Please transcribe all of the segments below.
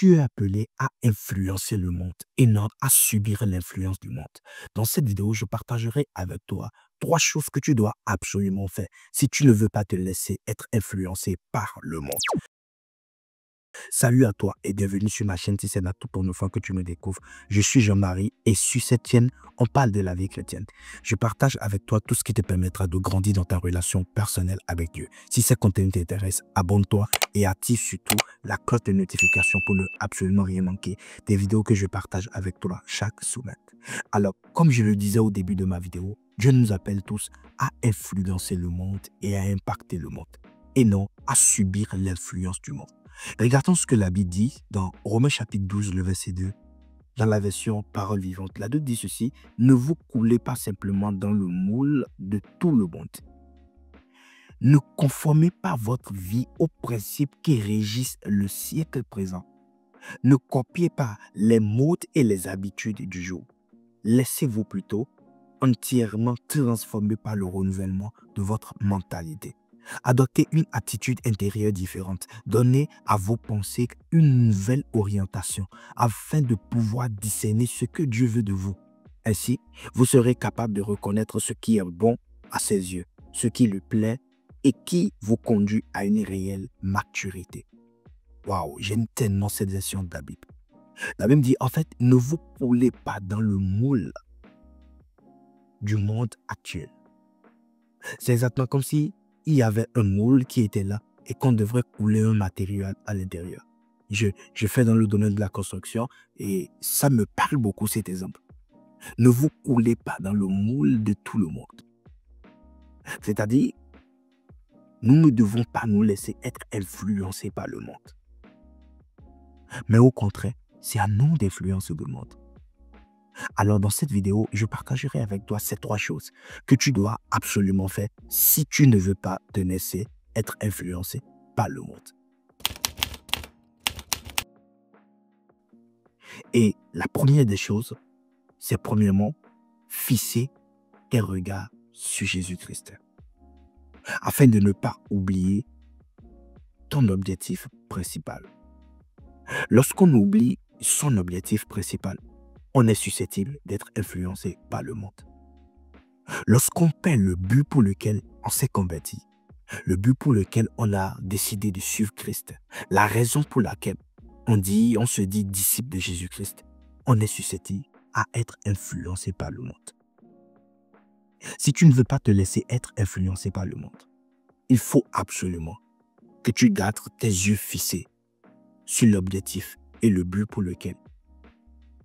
tu es appelé à influencer le monde et non à subir l'influence du monde. Dans cette vidéo, je partagerai avec toi trois choses que tu dois absolument faire si tu ne veux pas te laisser être influencé par le monde. Salut à toi et bienvenue sur ma chaîne si c'est la toute première fois que tu me découvres. Je suis Jean-Marie et sur cette chaîne, on parle de la vie chrétienne. Je partage avec toi tout ce qui te permettra de grandir dans ta relation personnelle avec Dieu. Si ce contenu t'intéresse, abonne-toi et active surtout la cloche de notification pour ne absolument rien manquer des vidéos que je partage avec toi chaque semaine. Alors, comme je le disais au début de ma vidéo, Dieu nous appelle tous à influencer le monde et à impacter le monde et non à subir l'influence du monde. Regardons ce que la Bible dit dans Romains chapitre 12, le verset 2, dans la version Parole vivante. La Bible dit ceci: ne vous coulez pas simplement dans le moule de tout le monde. Ne conformez pas votre vie aux principes qui régissent le siècle présent. Ne copiez pas les modes et les habitudes du jour. Laissez-vous plutôt entièrement transformer par le renouvellement de votre mentalité. Adoptez une attitude intérieure différente. Donnez à vos pensées une nouvelle orientation afin de pouvoir discerner ce que Dieu veut de vous. Ainsi, vous serez capable de reconnaître ce qui est bon à ses yeux, ce qui lui plaît et qui vous conduit à une réelle maturité. Waouh, j'aime tellement cette version de la Bible. La Bible dit, en fait, ne vous coulez pas dans le moule du monde actuel. C'est exactement comme si il y avait un moule qui était là et qu'on devrait couler un matériau à l'intérieur. Je fais dans le domaine de la construction et ça me parle beaucoup cet exemple. Ne vous coulez pas dans le moule de tout le monde. C'est-à-dire, nous ne devons pas nous laisser être influencés par le monde. Mais au contraire, c'est à nous d'influencer le monde. Alors dans cette vidéo, je partagerai avec toi ces trois choses que tu dois absolument faire si tu ne veux pas te laisser être influencé par le monde. Et la première des choses, c'est premièrement fixer tes regards sur Jésus-Christ afin de ne pas oublier ton objectif principal. Lorsqu'on oublie son objectif principal, on est susceptible d'être influencé par le monde. Lorsqu'on perd le but pour lequel on s'est converti, le but pour lequel on a décidé de suivre Christ, la raison pour laquelle on se dit disciple de Jésus-Christ, on est susceptible à être influencé par le monde. Si tu ne veux pas te laisser être influencé par le monde, il faut absolument que tu gardes tes yeux fixés sur l'objectif et le but pour lequel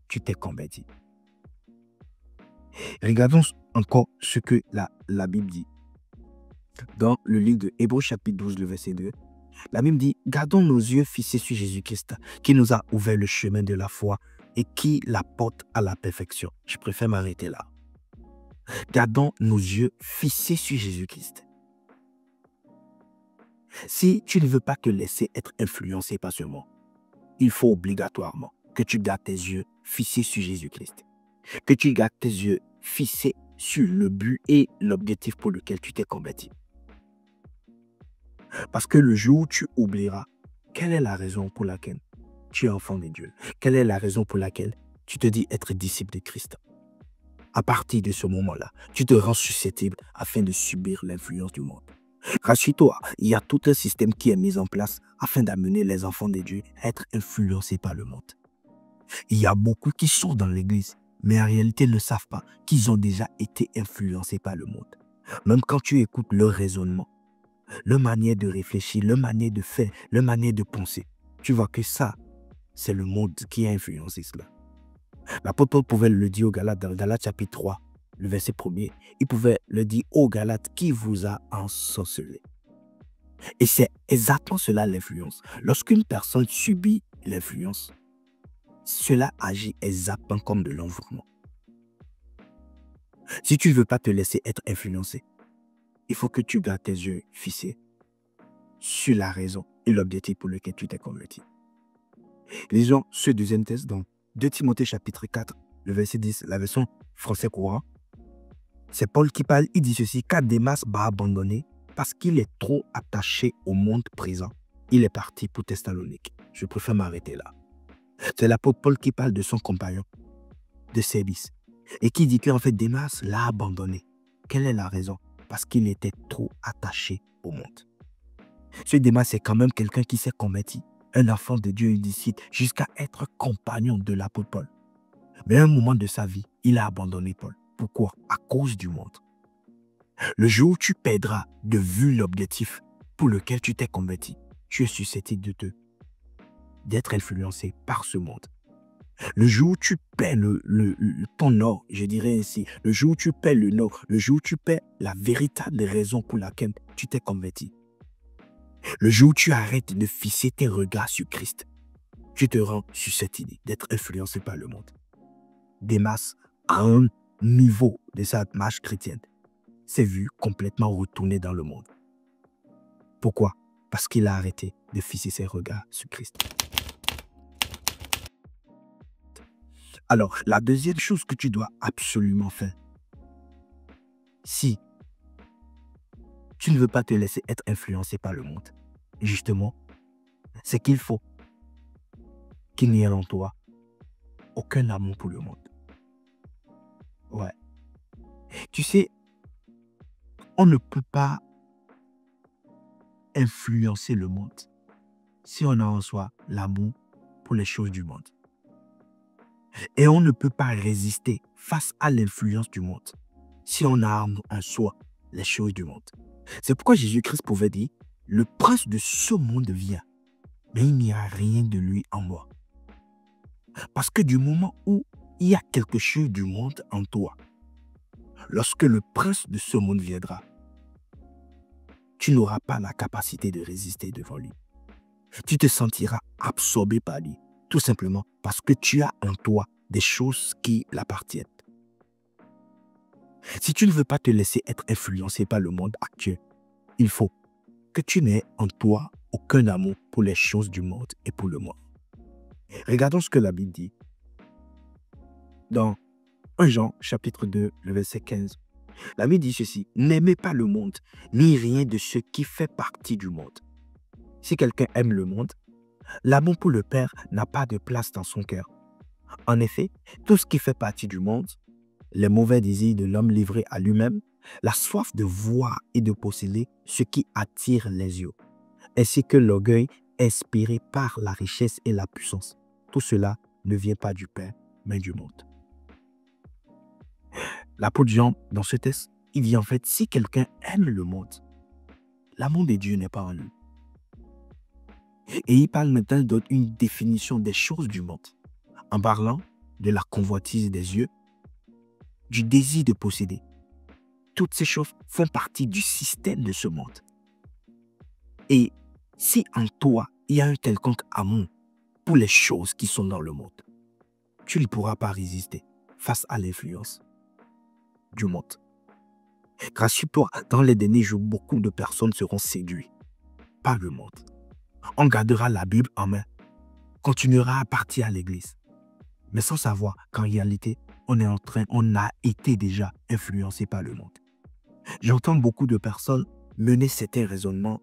tu t'es converti. Regardons encore ce que la Bible dit. Dans le livre de Hébreux chapitre 12, le verset 2, la Bible dit: gardons nos yeux fixés sur Jésus-Christ, qui nous a ouvert le chemin de la foi et qui la porte à la perfection. Je préfère m'arrêter là. Gardons nos yeux fixés sur Jésus-Christ. Si tu ne veux pas te laisser être influencé par ce monde, il faut obligatoirement que tu gardes tes yeux fixés sur Jésus-Christ. Que tu gardes tes yeux fixés sur le but et l'objectif pour lequel tu t'es converti. Parce que le jour où tu oublieras quelle est la raison pour laquelle tu es enfant de Dieu, quelle est la raison pour laquelle tu te dis être disciple de Christ, à partir de ce moment-là, tu te rends susceptible afin de subir l'influence du monde. Rassure-toi, il y a tout un système qui est mis en place afin d'amener les enfants de Dieu à être influencés par le monde. Il y a beaucoup qui sont dans l'église, mais en réalité ne savent pas qu'ils ont déjà été influencés par le monde. Même quand tu écoutes leur raisonnement, leur manière de réfléchir, leur manière de faire, leur manière de penser, tu vois que ça, c'est le monde qui a influencé cela. L'apôtre Paul pouvait le dire aux Galates, dans Galates chapitre 3, le verset 1er, il pouvait le dire aux Galates: qui vous a ensorcelé. Et c'est exactement cela l'influence. Lorsqu'une personne subit l'influence, cela agit exactement comme de l'environnement. Si tu ne veux pas te laisser être influencé, il faut que tu gardes tes yeux fixés sur la raison et l'objectif pour lequel tu t'es converti. Lisons ce deuxième texte dans 2 Timothée chapitre 4, le verset 10, la version français courant. C'est Paul qui parle, il dit ceci: car Démas m'a abandonné parce qu'il est trop attaché au monde présent. Il est parti pour Thessalonique. Je préfère m'arrêter là. C'est l'apôtre Paul qui parle de son compagnon de service et qui dit qu'en fait, Démas l'a abandonné. Quelle est la raison? Parce qu'il était trop attaché au monde. Ce Démas, c'est quand même quelqu'un qui s'est converti, un enfant de Dieu, un disciple, jusqu'à être compagnon de l'apôtre Paul. Mais à un moment de sa vie, il a abandonné Paul. Pourquoi? À cause du monde. Le jour où tu perdras de vue l'objectif pour lequel tu t'es converti, tu es susceptible d'être influencé par ce monde. Le jour où tu perds ton nord, je dirais ainsi, le jour où tu perds le nord, le jour où tu perds la véritable raison pour laquelle tu t'es converti, le jour où tu arrêtes de fixer tes regards sur Christ, tu te rends susceptible d'être influencé par le monde. Démas, à un niveau de sa marche chrétienne, s'est vu complètement retourné dans le monde. Pourquoi? Parce qu'il a arrêté de fixer ses regards sur Christ. Alors, la deuxième chose que tu dois absolument faire, si tu ne veux pas te laisser être influencé par le monde, justement, c'est qu'il faut qu'il n'y ait en toi aucun amour pour le monde. Ouais. Tu sais, on ne peut pas influencer le monde si on a en soi l'amour pour les choses du monde. Et on ne peut pas résister face à l'influence du monde si on a en soi les choses du monde. C'est pourquoi Jésus-Christ pouvait dire, le prince de ce monde vient, mais il n'y a rien de lui en moi. Parce que du moment où il y a quelque chose du monde en toi, lorsque le prince de ce monde viendra, tu n'auras pas la capacité de résister devant lui. Tu te sentiras absorbé par lui, tout simplement parce que tu as en toi des choses qui l'appartiennent. Si tu ne veux pas te laisser être influencé par le monde actuel, il faut que tu n'aies en toi aucun amour pour les choses du monde et pour le monde. Regardons ce que la Bible dit. Dans 1 Jean, chapitre 2, le verset 15. La Bible dit ceci, « N'aimez pas le monde, ni rien de ce qui fait partie du monde. » Si quelqu'un aime le monde, l'amour pour le Père n'a pas de place dans son cœur. En effet, tout ce qui fait partie du monde, les mauvais désirs de l'homme livré à lui-même, la soif de voir et de posséder ce qui attire les yeux, ainsi que l'orgueil inspiré par la richesse et la puissance. Tout cela ne vient pas du Père, mais du monde. L'apôtre Jean, dans ce texte, il dit en fait, si quelqu'un aime le monde, l'amour de Dieu n'est pas en lui. Et il parle maintenant d'une définition des choses du monde, en parlant de la convoitise des yeux, du désir de posséder. Toutes ces choses font partie du système de ce monde. Et si en toi, il y a un quelconque amour pour les choses qui sont dans le monde, tu ne pourras pas résister face à l'influence du monde. Rassure-toi, dans les derniers jours, beaucoup de personnes seront séduites par le monde. On gardera la Bible en main, continuera à partir à l'église, mais sans savoir qu'en réalité, on a été déjà influencé par le monde. J'entends beaucoup de personnes mener certains raisonnements.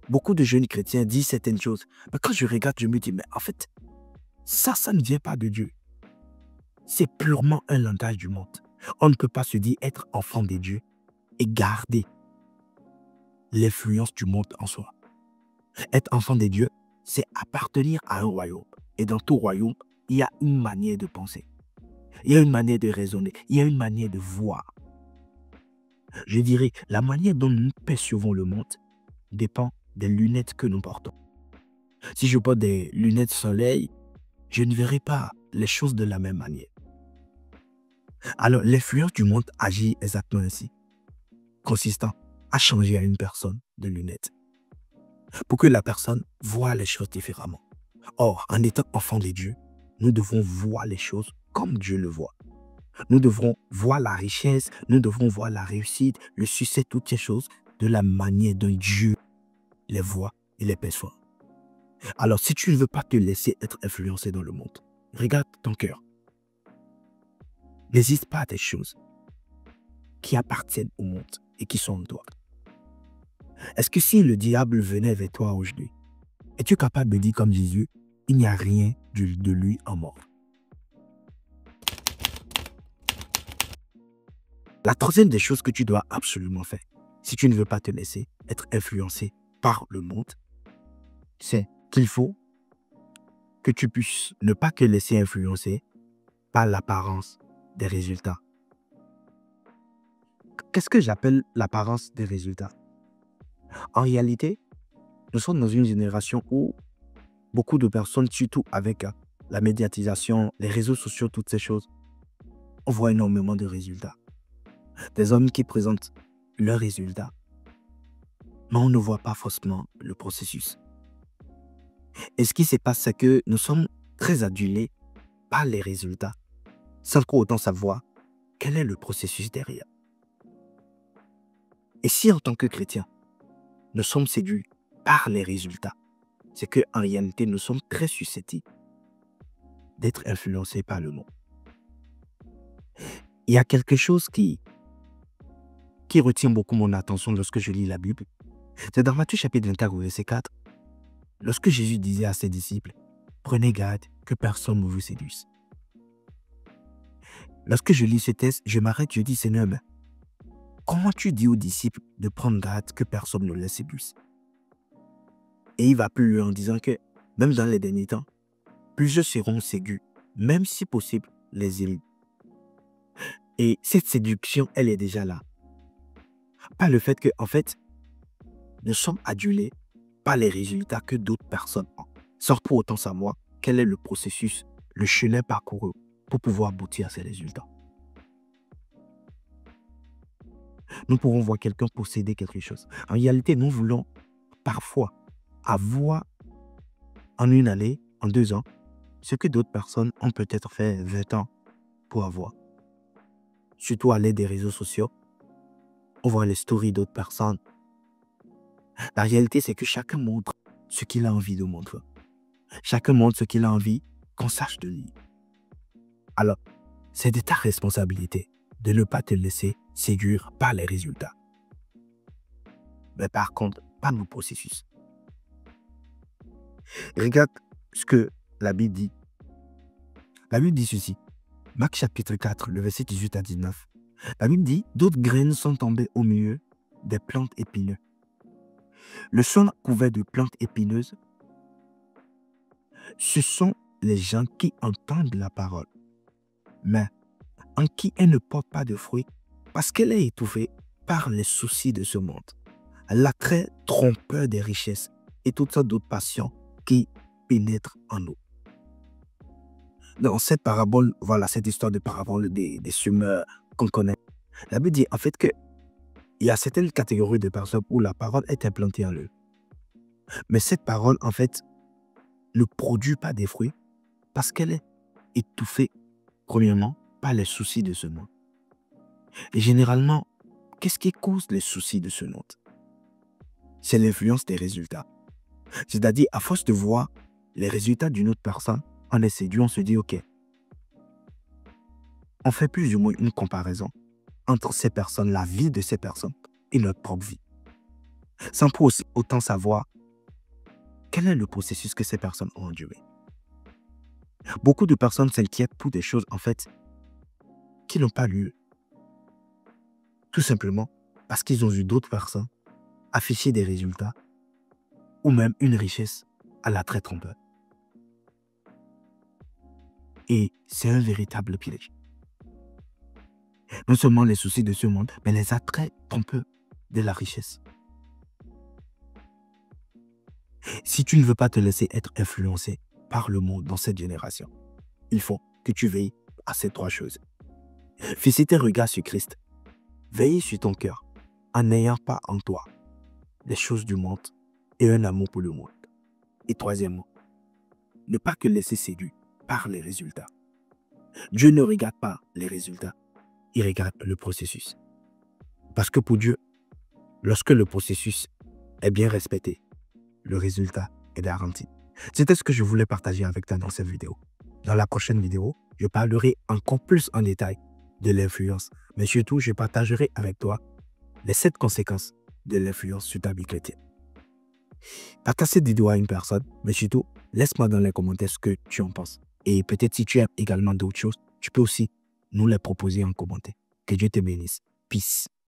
Beaucoup de jeunes chrétiens disent certaines choses. Mais quand je regarde, je me dis, mais en fait, ça ne vient pas de Dieu. C'est purement un langage du monde. On ne peut pas se dire être enfant de Dieu et garder l'influence du monde en soi. Être enfant de Dieu, c'est appartenir à un royaume. Et dans tout royaume, il y a une manière de penser. Il y a une manière de raisonner. Il y a une manière de voir. Je dirais, la manière dont nous percevons le monde dépend des lunettes que nous portons. Si je porte des lunettes soleil, je ne verrai pas les choses de la même manière. Alors, l'influence du monde agit exactement ainsi, consistant à changer à une personne de lunettes pour que la personne voie les choses différemment. Or, en étant enfant de Dieu, nous devons voir les choses comme Dieu le voit. Nous devrons voir la richesse, nous devrons voir la réussite, le succès, toutes ces choses de la manière dont Dieu les voit et les perçoit. Alors, si tu ne veux pas te laisser être influencé dans le monde, regarde ton cœur. N'hésite pas à des choses qui appartiennent au monde et qui sont en toi. Est-ce que si le diable venait vers toi aujourd'hui, es-tu capable de dire comme Jésus, il n'y a rien de lui en mort. La troisième des choses que tu dois absolument faire, si tu ne veux pas te laisser être influencé par le monde, c'est qu'il faut que tu puisses ne pas te laisser influencer par l'apparence des résultats. Qu'est-ce que j'appelle l'apparence des résultats? En réalité, nous sommes dans une génération où beaucoup de personnes, surtout avec la médiatisation, les réseaux sociaux, toutes ces choses, on voit énormément de résultats. Des hommes qui présentent leurs résultats, mais on ne voit pas forcément le processus. Et ce qui se passe, c'est que nous sommes très adulés par les résultats, sans pour autant savoir quel est le processus derrière. Et si en tant que chrétiens, nous sommes séduits par les résultats, c'est qu'en réalité, nous sommes très susceptibles d'être influencés par le monde. Il y a quelque chose qui retient beaucoup mon attention lorsque je lis la Bible. C'est dans Matthieu chapitre 24, verset 4. Lorsque Jésus disait à ses disciples, « Prenez garde que personne ne vous séduise. » Lorsque je lis ce texte, je m'arrête, je dis, « Seigneur, mais comment tu dis aux disciples de prendre garde que personne ne les séduise? » Et il va plus loin en disant que, même dans les derniers temps, plusieurs seront séduits, même si possible, les élus. Et cette séduction, elle est déjà là. Pas le fait que, en fait, nous sommes adulés par les résultats que d'autres personnes ont, sans pour autant savoir quel est le processus, le chemin parcouru pour pouvoir aboutir à ces résultats. Nous pourrons voir quelqu'un posséder quelque chose. En réalité, nous voulons parfois avoir en une année, en 2 ans, ce que d'autres personnes ont peut-être fait 20 ans pour avoir. Surtout à l'aide des réseaux sociaux, on voit les stories d'autres personnes. La réalité, c'est que chacun montre ce qu'il a envie de montrer. Chacun montre ce qu'il a envie qu'on sache de lui. Alors, c'est de ta responsabilité de ne pas te laisser séduire par les résultats. Mais par contre, pas le processus. Regarde ce que la Bible dit. La Bible dit ceci. Marc chapitre 4, le verset 18 à 19. La Bible dit, « D'autres graines sont tombées au milieu des plantes épineuses. Le sol couvert de plantes épineuses, ce sont les gens qui entendent la parole, mais en qui elle ne porte pas de fruits parce qu'elle est étouffée par les soucis de ce monde, l'attrait trompeur des richesses et toutes sortes d'autres passions qui pénètrent en nous. » Dans cette parabole, voilà cette histoire de parabole des semeurs qu'on connaît. La Bible dit en fait qu'il y a certaines catégories de personnes où la parole est implantée en eux. Mais cette parole, en fait, ne produit pas des fruits parce qu'elle est étouffée, premièrement, par les soucis de ce monde. Et généralement, qu'est-ce qui cause les soucis de ce monde? C'est l'influence des résultats. C'est-à-dire, à force de voir les résultats d'une autre personne, on est séduit, on se dit, ok, on fait plus ou moins une comparaison entre ces personnes, la vie de ces personnes et notre propre vie. Sans pour autant savoir quel est le processus que ces personnes ont enduré. Beaucoup de personnes s'inquiètent pour des choses, en fait, qui n'ont pas lieu. Tout simplement parce qu'ils ont vu d'autres personnes afficher des résultats ou même une richesse à l'attrait trompeur. Et c'est un véritable piège. Non seulement les soucis de ce monde, mais les attraits trompeurs de la richesse. Si tu ne veux pas te laisser être influencé par le monde dans cette génération, il faut que tu veilles à ces 3 choses. Fixer tes regards sur Christ. Veille sur ton cœur en n'ayant pas en toi les choses du monde et un amour pour le monde. Et troisièmement, ne pas te laisser séduire par les résultats. Dieu ne regarde pas les résultats, il regarde le processus. Parce que pour Dieu, lorsque le processus est bien respecté, le résultat est garanti. C'était ce que je voulais partager avec toi dans cette vidéo. Dans la prochaine vidéo, je parlerai encore plus en détail de l'influence, mais surtout, je partagerai avec toi les 7 conséquences de l'influence sur ta vie chrétienne. Partage cette vidéo à une personne, mais surtout, laisse-moi dans les commentaires ce que tu en penses. Et peut-être si tu aimes également d'autres choses, tu peux aussi nous les proposer en commentaire. Que Dieu te bénisse. Peace.